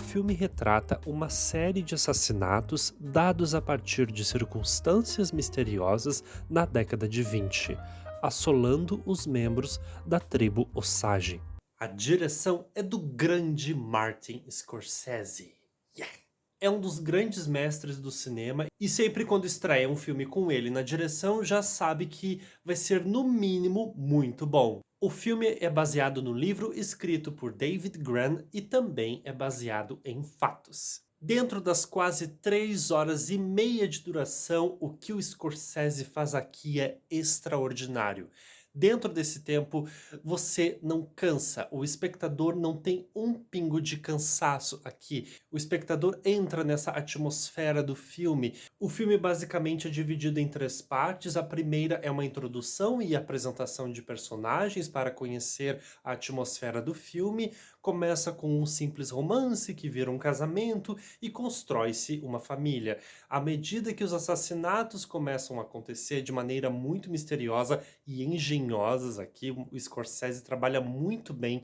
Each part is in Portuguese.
filme retrata uma série de assassinatos dados a partir de circunstâncias misteriosas na década de 20, assolando os membros da tribo Osage. A direção é do grande Martin Scorsese. Yeah! É um dos grandes mestres do cinema e sempre quando estreia um filme com ele na direção já sabe que vai ser no mínimo muito bom. O filme é baseado no livro escrito por David Gran e também é baseado em fatos. Dentro das quase 3 horas e meia de duração, o que o Scorsese faz aqui é extraordinário. Dentro desse tempo, você não cansa, o espectador não tem um pingo de cansaço aqui. O espectador entra nessa atmosfera do filme. O filme basicamente é dividido em três partes. A primeira é uma introdução e apresentação de personagens para conhecer a atmosfera do filme. Começa com um simples romance que vira um casamento e constrói-se uma família. À medida que os assassinatos começam a acontecer de maneira muito misteriosa e engenhosas aqui, o Scorsese trabalha muito bem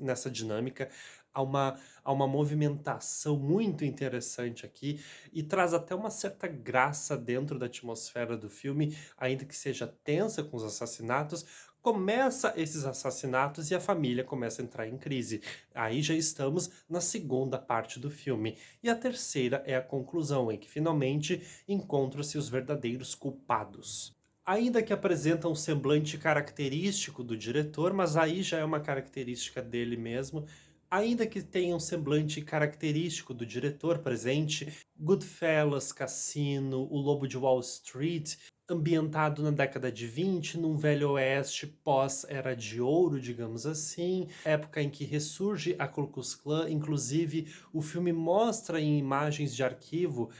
nessa dinâmica. Há uma movimentação muito interessante aqui e traz até uma certa graça dentro da atmosfera do filme, ainda que seja tensa com os assassinatos. Começa esses assassinatos e a família começa a entrar em crise. Aí já estamos na segunda parte do filme. E a terceira é a conclusão, em que finalmente encontram-se os verdadeiros culpados. Ainda que apresenta um semblante característico do diretor, mas aí já é uma característica dele mesmo. Ainda que tenha um semblante característico do diretor presente, Goodfellas, Cassino, O Lobo de Wall Street, ambientado na década de 20, num velho oeste pós-era de ouro, digamos assim, época em que ressurge a Ku Klux Klan. Inclusive, o filme mostra em imagens de arquivo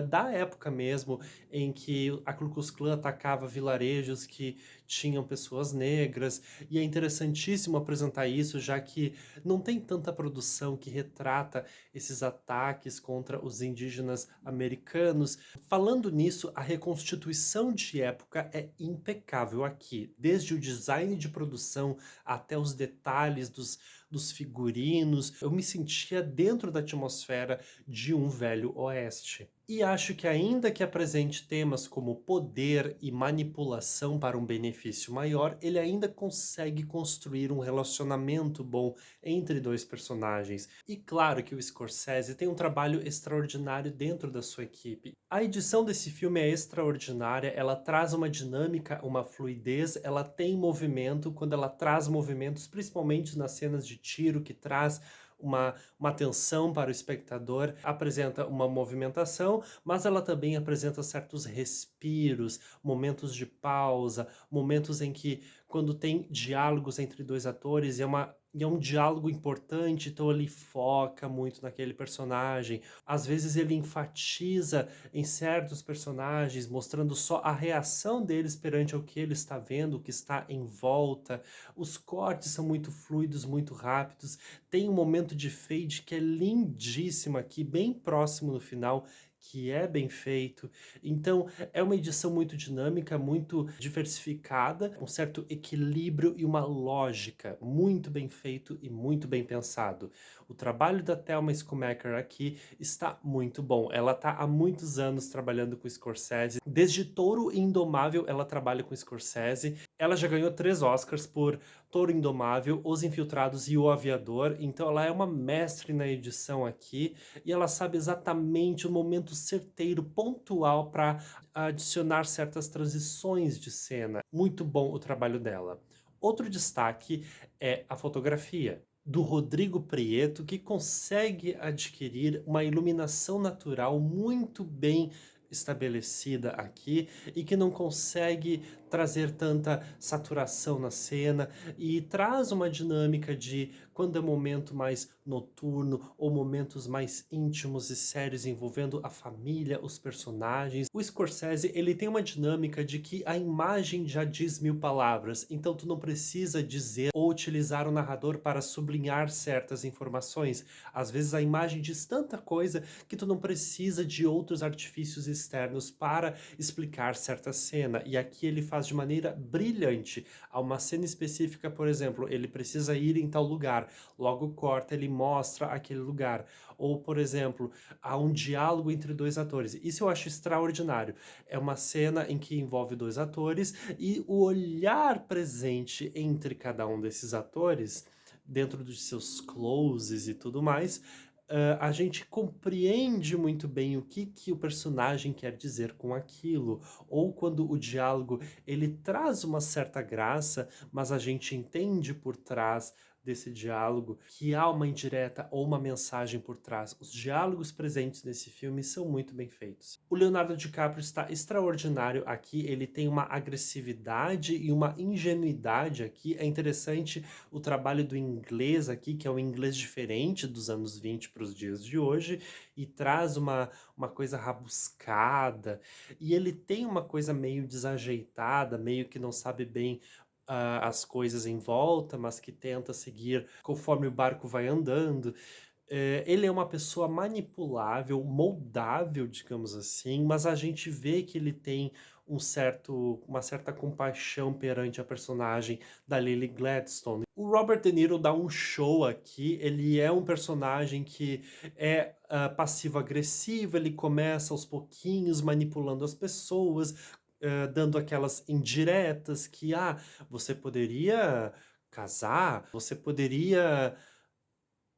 da época mesmo, em que a Ku Klux Klan atacava vilarejos que tinham pessoas negras, e é interessantíssimo apresentar isso, já que não tem tanta produção que retrata esses ataques contra os indígenas americanos. Falando nisso, a reconstituição de época é impecável aqui, desde o design de produção até os detalhes dos figurinos. Eu me sentia dentro da atmosfera de um velho oeste. E acho que ainda que apresente temas como poder e manipulação para um benefício maior, ele ainda consegue construir um relacionamento bom entre dois personagens. E claro que o Scorsese tem um trabalho extraordinário dentro da sua equipe. A edição desse filme é extraordinária, ela traz uma dinâmica, uma fluidez, ela tem movimento, quando ela traz movimentos, principalmente nas cenas de tiro, que traz uma tensão para o espectador, apresenta uma movimentação, mas ela também apresenta certos respiros, momentos de pausa, momentos em que, quando tem diálogos entre dois atores, e é um diálogo importante, então ele foca muito naquele personagem. Às vezes ele enfatiza em certos personagens, mostrando só a reação deles perante o que ele está vendo, o que está em volta. Os cortes são muito fluidos, muito rápidos. Tem um momento de fade que é lindíssimo aqui, bem próximo no final, que é bem feito. Então, é uma edição muito dinâmica, muito diversificada, um certo equilíbrio e uma lógica muito bem feito e muito bem pensado. O trabalho da Thelma Schumacher aqui está muito bom. Ela está há muitos anos trabalhando com Scorsese. Desde Touro Indomável, ela trabalha com Scorsese. Ela já ganhou 3 Oscars por Touro Indomável, Os Infiltrados e O Aviador. Então ela é uma mestre na edição aqui e ela sabe exatamente o momento certeiro, pontual para adicionar certas transições de cena. Muito bom o trabalho dela. Outro destaque é a fotografia do Rodrigo Prieto, que consegue adquirir uma iluminação natural muito bem estabelecida aqui e que não consegue trazer tanta saturação na cena e traz uma dinâmica de quando é momento mais noturno ou momentos mais íntimos e sérios envolvendo a família, os personagens. O Scorsese, ele tem uma dinâmica de que a imagem já diz mil palavras, então tu não precisa dizer ou utilizar o narrador para sublinhar certas informações. Às vezes a imagem diz tanta coisa que tu não precisa de outros artifícios externos para explicar certa cena, e aqui ele faz faz de maneira brilhante. Há uma cena específica, por exemplo, ele precisa ir em tal lugar, logo corta, ele mostra aquele lugar. Ou, por exemplo, há um diálogo entre dois atores. Isso eu acho extraordinário. É uma cena em que envolve dois atores e o olhar presente entre cada um desses atores, dentro dos seus closes e tudo mais, a gente compreende muito bem o que que o personagem quer dizer com aquilo, ou quando o diálogo ele traz uma certa graça, mas a gente entende por trás desse diálogo que há uma indireta ou uma mensagem por trás. Os diálogos presentes nesse filme são muito bem feitos. O Leonardo DiCaprio está extraordinário aqui, ele tem uma agressividade e uma ingenuidade aqui. É interessante o trabalho do inglês aqui, que é um inglês diferente dos anos 20 para os dias de hoje, e traz uma coisa rabuscada, e ele tem uma coisa meio desajeitada, meio que não sabe bem as coisas em volta, mas que tenta seguir conforme o barco vai andando. Ele é uma pessoa manipulável, moldável, digamos assim, mas a gente vê que ele tem uma certa compaixão perante a personagem da Lily Gladstone. O Robert De Niro dá um show aqui, ele é um personagem que é passivo-agressivo, ele começa aos pouquinhos manipulando as pessoas, dando aquelas indiretas que, você poderia casar, você poderia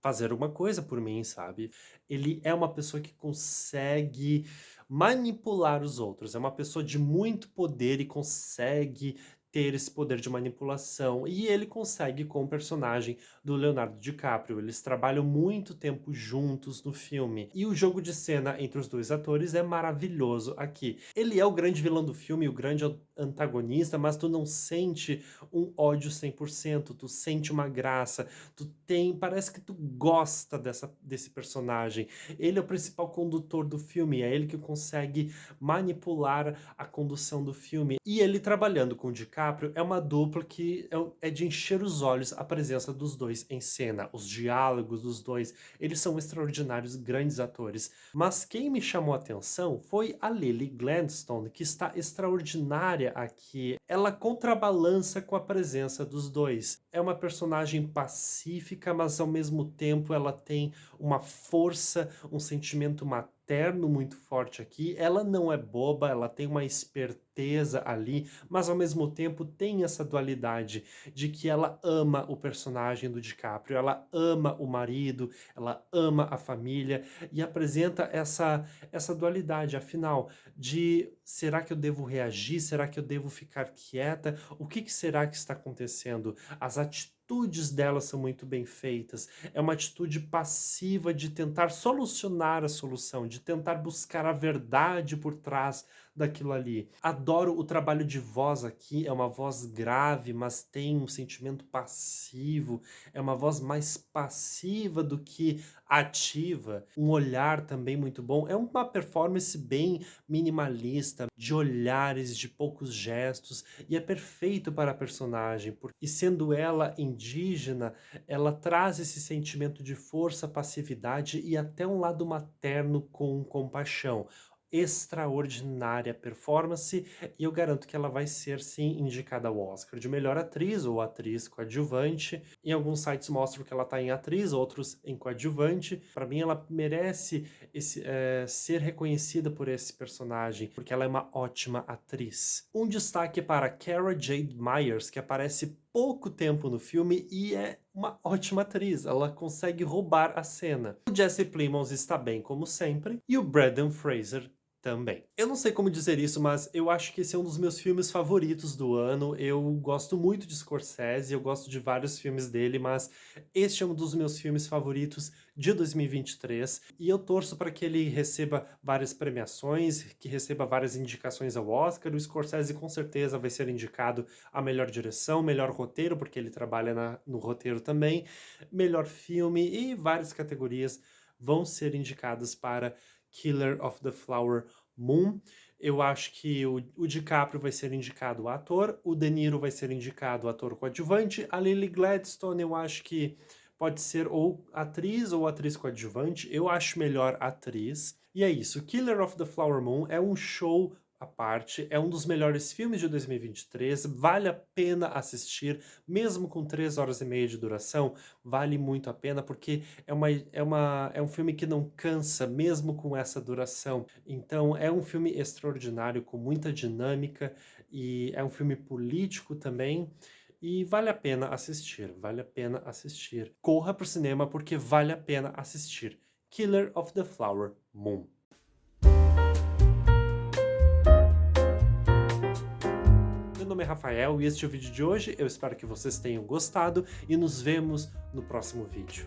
fazer uma coisa por mim, sabe. Ele é uma pessoa que consegue manipular os outros, é uma pessoa de muito poder e consegue ter esse poder de manipulação, e ele consegue com o personagem do Leonardo DiCaprio. Eles trabalham muito tempo juntos no filme, e o jogo de cena entre os 2 atores é maravilhoso aqui. Ele é o grande vilão do filme, o grande antagonista, mas tu não sente um ódio 100%, tu sente uma graça, parece que tu gosta desse personagem. Ele é o principal condutor do filme, é ele que consegue manipular a condução do filme. E ele trabalhando com o DiCaprio é uma dupla que é de encher os olhos a presença dos dois em cena, os diálogos dos dois, eles são extraordinários, grandes atores. Mas quem me chamou a atenção foi a Lily Gladstone, que está extraordinária aqui. Ela contrabalança com a presença dos dois. É uma personagem pacífica, mas ao mesmo tempo ela tem uma força, um sentimento materno muito forte aqui. Ela não é boba, ela tem uma esperteza ali, mas ao mesmo tempo tem essa dualidade de que ela ama o personagem do DiCaprio, ela ama o marido, ela ama a família e apresenta essa dualidade, afinal, de será que eu devo reagir? Será que eu devo ficar quieta? O que que será que está acontecendo? As atitudes dela são muito bem feitas. É uma atitude passiva de tentar solucionar a solução, de tentar buscar a verdade por trás daquilo ali. Adoro o trabalho de voz aqui, é uma voz grave, mas tem um sentimento passivo, é uma voz mais passiva do que ativa, um olhar também muito bom. É uma performance bem minimalista, de olhares, de poucos gestos, e é perfeito para a personagem, e sendo ela indígena, ela traz esse sentimento de força, passividade e até um lado materno com compaixão. Extraordinária performance, e eu garanto que ela vai ser sim indicada ao Oscar de melhor atriz ou atriz coadjuvante. Em alguns sites mostram que ela está em atriz, outros em coadjuvante. Para mim ela merece ser reconhecida por esse personagem, porque ela é uma ótima atriz. Um destaque para Cara Jade Myers, que aparece pouco tempo no filme e é uma ótima atriz, ela consegue roubar a cena. O Jesse Plemons está bem como sempre, e o Brendan Fraser também. Eu não sei como dizer isso, mas eu acho que esse é um dos meus filmes favoritos do ano. Eu gosto muito de Scorsese, eu gosto de vários filmes dele, mas este é um dos meus filmes favoritos de 2023 e eu torço para que ele receba várias premiações, que receba várias indicações ao Oscar. O Scorsese com certeza vai ser indicado a melhor direção, melhor roteiro, porque ele trabalha no roteiro também, melhor filme e várias categorias vão ser indicadas para Killer of the Flower Moon. Eu acho que o DiCaprio vai ser indicado a ator, o De Niro vai ser indicado a ator coadjuvante, a Lily Gladstone eu acho que pode ser ou atriz coadjuvante, eu acho melhor atriz. E é isso, Killer of the Flower Moon é um show à parte, é um dos melhores filmes de 2023, vale a pena assistir, mesmo com 3 horas e meia de duração, vale muito a pena, porque é um filme que não cansa, mesmo com essa duração. Então é um filme extraordinário, com muita dinâmica, e é um filme político também, e vale a pena assistir, vale a pena assistir. Corra para o cinema, porque vale a pena assistir. Killer of the Flower Moon. Meu nome é Rafael e este é o vídeo de hoje. Eu espero que vocês tenham gostado e nos vemos no próximo vídeo.